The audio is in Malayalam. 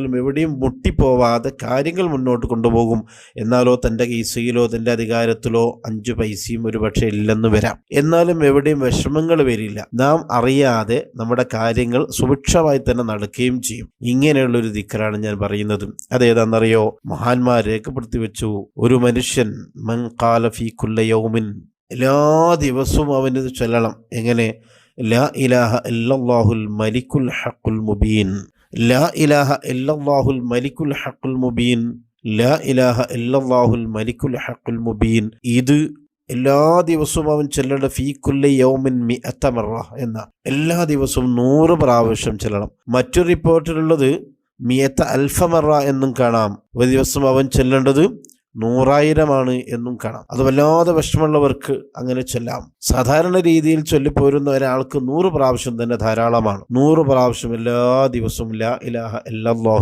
എവിടെയും മുട്ടിപ്പോവാതെ കാര്യങ്ങൾ മുന്നോട്ട് കൊണ്ടുപോകും. എന്നാലോ തൻ്റെ കീസയിലോ തൻ്റെ അധികാരത്തിലോ 5 പൈസയും ഒരു പക്ഷേ ഇല്ലെന്ന് വരാം. എന്നാലും എവിടെയും വിഷമങ്ങൾ വരില്ല. നാം അറിയാതെ നമ്മുടെ കാര്യങ്ങൾ സുഭിക്ഷമായി തന്നെ നടക്കുകയും ചെയ്യും. ഇങ്ങനെയുള്ളൊരു ദിക്റാണ് ഞാൻ പറയുന്നത്. അതേതാണെന്നറിയോ? മഹാന്മാർ രേഖപ്പെടുത്തി വെച്ചു, ഒരു മനുഷ്യൻ മൻ ഖാല ഫീ കുല്ല യൗമിൻ, എല്ലാ ദിവസവും അവന് ചൊല്ലണം. എങ്ങനെ? ലാ ഇലാഹ ഇല്ലല്ലാഹുൽ മലിക്കുൽ ഹഖുൽ മുബീൻ, ലാ ഇലാഹ ഇല്ലല്ലാഹുൽ മലിക്കുൽ ഹഖുൽ മുബീൻ, ലാ ഇലാഹ ഇല്ലല്ലാഹുൽ മലിക്കുൽ ഹഖുൽ മുബീൻ. ഇത് എല്ലാ ദിവസവും അവൻ ചെല്ലണം. ഫീ കുല്ലി യൗമിൻ മിഅത മറ എന്ന, എല്ലാ ദിവസവും 100 പ്രാവശ്യം ചെല്ലണം. മറ്റൊരു റിപ്പോർട്ടിലുള്ളത് മിഅത അൽഫ മറ എന്നും കാണാം. ഒരു ദിവസം അവൻ ചെല്ലേണ്ടത് 100,000 എന്നും കാണാം. അത് വല്ലാതെ വിഷമമുള്ളവർക്ക് അങ്ങനെ ചൊല്ലാം. സാധാരണ രീതിയിൽ ചൊല്ലിപ്പോരുന്ന ഒരാൾക്ക് 100 പ്രാവശ്യം തന്നെ ധാരാളമാണ്. 100 പ്രാവശ്യം എല്ലാ ദിവസവും ലാ ഇലാഹ ഇല്ലല്ലാഹു